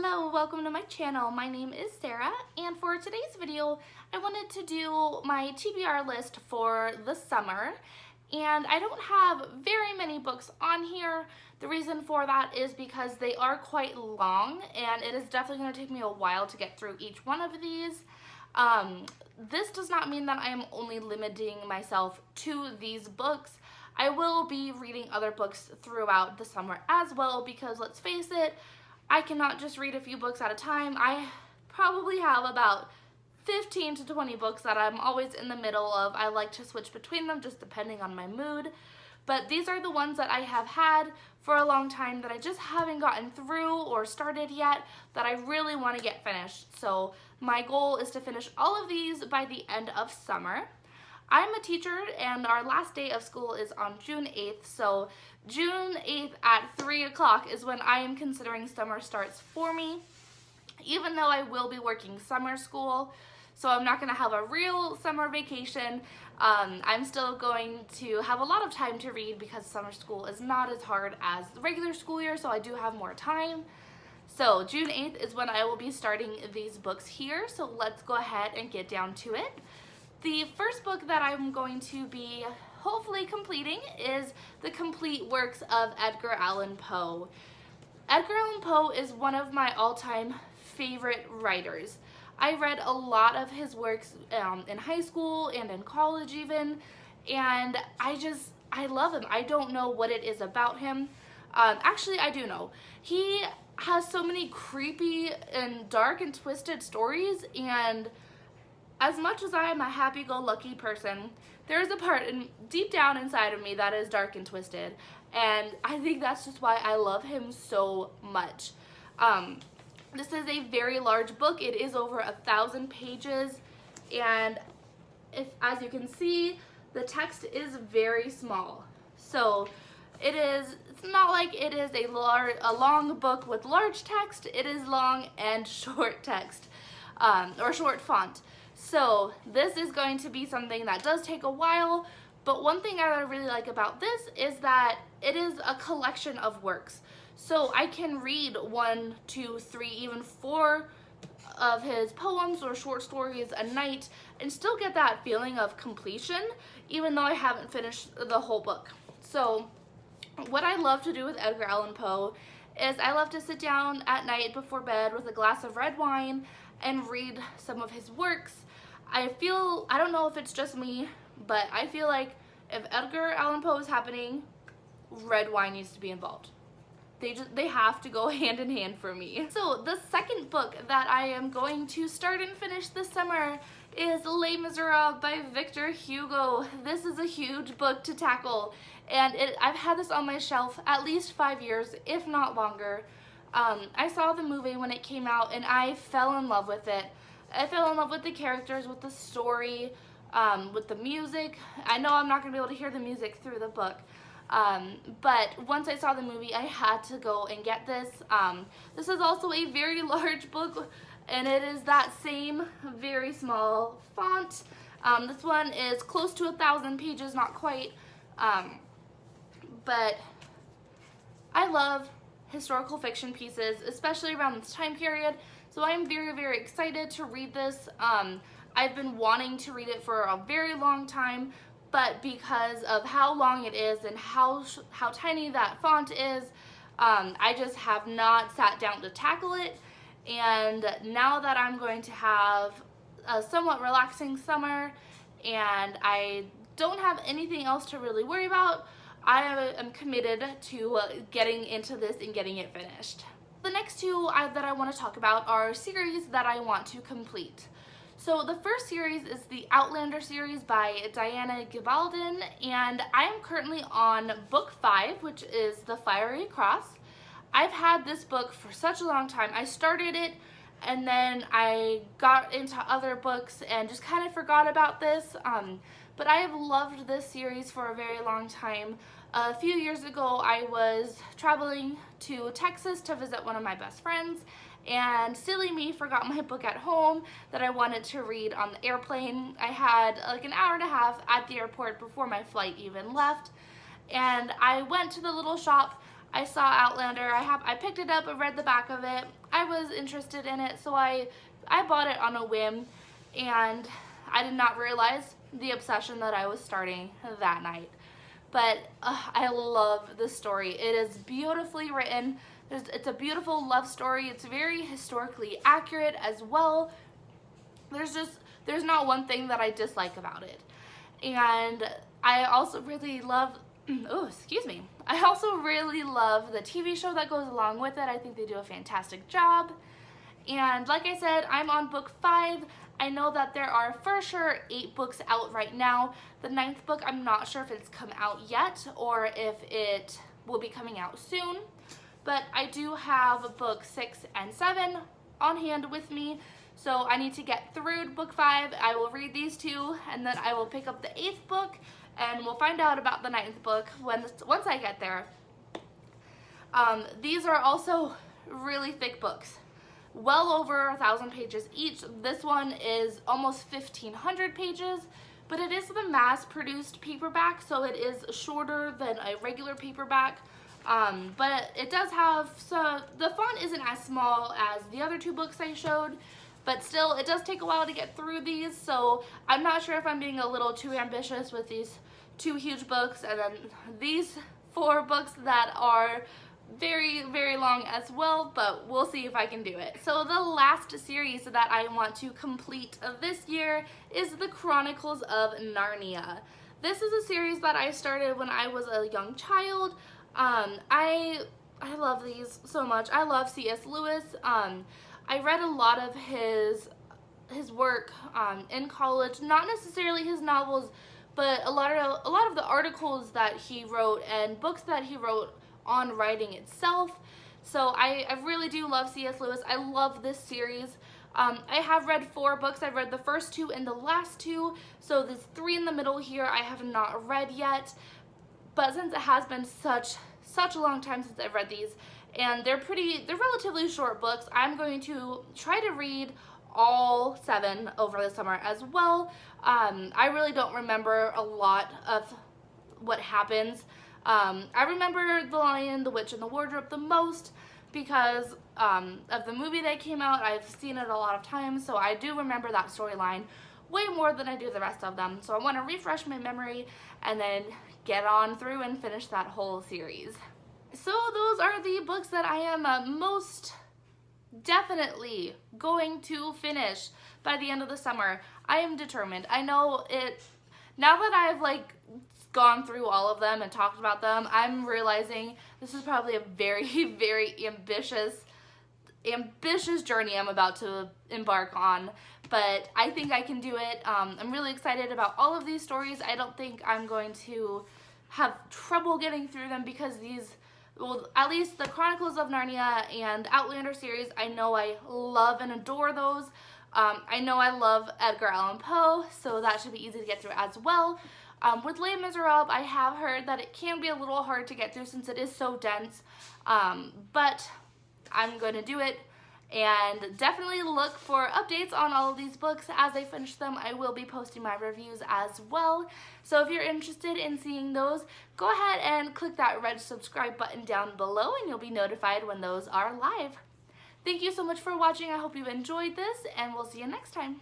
Hello, welcome to my channel. My name is Sarah, and for today's video, I wanted to do my TBR list for the summer, and I don't have very many books on here. The reason for that is because they are quite long, and it is definitely going to take me a while to get through each one of these. This does not mean that I am only limiting myself to these books. I will be reading other books throughout the summer as well, because let's face it, I cannot just read a few books at a time. I probably have about 15 to 20 books that I'm always in the middle of. I like to switch between them just depending on my mood. But these are the ones that I have had for a long time that I just haven't gotten through or started yet that I really want to get finished. So my goal is to finish all of these by the end of summer. I'm a teacher, and our last day of school is on June 8th, so June 8th at 3 o'clock is when I am considering summer starts for me, even though I will be working summer school, so I'm not going to have a real summer vacation. I'm still going to have a lot of time to read because summer school is not as hard as the regular school year, so I do have more time. So June 8th is when I will be starting these books here, so let's go ahead and get down to it. The first book that I'm going to be hopefully completing is the complete works of Edgar Allan Poe. Edgar Allan Poe is one of my all-time favorite writers. I read a lot of his works in high school and in college even, and I love him. I don't know what it is about him. Actually, I do know. He has so many creepy and dark and twisted stories, and as much as I am a happy-go-lucky person, there is a part deep down inside of me that is dark and twisted, and I think that's just why I love him so much. This is a very large book. It is over 1,000 pages, and as you can see, the text is very small. So it's not like it is a long book with large text. It is long and short text, or short font. So this is going to be something that does take a while, but one thing I really like about this is that it is a collection of works. So I can read 1, 2, 3, even 4 of his poems or short stories a night and still get that feeling of completion, even though I haven't finished the whole book. So what I love to do with Edgar Allan Poe is I love to sit down at night before bed with a glass of red wine and read some of his works. I don't know if it's just me, but I feel like if Edgar Allan Poe is happening, red wine needs to be involved. They have to go hand in hand for me. So the second book that I am going to start and finish this summer is Les Miserables by Victor Hugo. This is a huge book to tackle, and I've had this on my shelf at least 5 years, if not longer. I saw the movie when it came out, and I fell in love with it. I fell in love with the characters, with the story, with the music. I know I'm not going to be able to hear the music through the book, but once I saw the movie, I had to go and get this. This is also a very large book, and it is that same very small font. This one is close to 1,000 pages, not quite, but I love historical fiction pieces, especially around this time period, so I'm very, very excited to read this. I've been wanting to read it for a very long time, but because of how long it is and how tiny that font is, I just have not sat down to tackle it. And now that I'm going to have a somewhat relaxing summer and I don't have anything else to really worry about, I am committed to getting into this and getting it finished. The next two that I want to talk about are series that I want to complete. So the first series is the Outlander series by Diana Gabaldon, and I am currently on book 5, which is The Fiery Cross. I've had this book for such a long time. I started it, and then I got into other books and just kind of forgot about this, but I have loved this series for a very long time. A few years ago, I was traveling to Texas to visit one of my best friends, and silly me forgot my book at home that I wanted to read on the airplane. I had like an hour and a half at the airport before my flight even left, and I went to the little shop. I saw Outlander. I picked it up and read the back of it. I was interested in it, so I bought it on a whim, and I did not realize the obsession that I was starting that night. But I love this story. It is beautifully written. It's a beautiful love story. It's very historically accurate as well. There's not one thing that I dislike about it. And I also really love, oh, excuse me. I also really love the TV show that goes along with it. I think they do a fantastic job. And like I said, I'm on book 5. I know that there are for sure 8 books out right now. The 9th book, I'm not sure if it's come out yet or if it will be coming out soon. But I do have book 6 and 7 on hand with me. So I need to get through book 5. I will read these 2, and then I will pick up the 8th book, and we'll find out about the 9th book once I get there. These are also really thick books. Well over 1,000 pages each. This one is almost 1,500 pages, but it is the mass-produced paperback, so it is shorter than a regular paperback. But it does have, so the font isn't as small as the other 2 books I showed, but still, it does take a while to get through these, so I'm not sure if I'm being a little too ambitious with these 2 huge books, and then these 4 books that are very, very long as well, but we'll see if I can do it. So the last series that I want to complete this year is the Chronicles of Narnia. This is a series that I started when I was a young child. I love these so much. I love C.S. Lewis. I read a lot of his work in college, not necessarily his novels, but a lot of the articles that he wrote and books that he wrote on writing itself. So I really do love C.S. Lewis. I love this series. I have read 4 books. I've read the first 2 and the last 2, so there's 3 in the middle here I have not read yet. But since it has been such a long time since I've read these, and they're relatively short books, I'm going to try to read all 7 over the summer as well. I really don't remember a lot of what happens. I remember The Lion, the Witch, and the Wardrobe the most because of the movie that came out. I've seen it a lot of times, so I do remember that storyline way more than I do the rest of them. So I want to refresh my memory and then get on through and finish that whole series. So those are the books that I am most definitely going to finish by the end of the summer. I am determined. I know it, now that I've gone through all of them and talked about them, I'm realizing this is probably a very, very ambitious journey I'm about to embark on, but I think I can do it. I'm really excited about all of these stories. I don't think I'm going to have trouble getting through them because these, well, at least the Chronicles of Narnia and Outlander series, I know I love and adore those. I know I love Edgar Allan Poe, so that should be easy to get through as well. With Les Miserables, I have heard that it can be a little hard to get through since it is so dense, but I'm going to do it, and definitely look for updates on all of these books as I finish them. I will be posting my reviews as well, so if you're interested in seeing those, go ahead and click that red subscribe button down below and you'll be notified when those are live. Thank you so much for watching. I hope you enjoyed this, and we'll see you next time.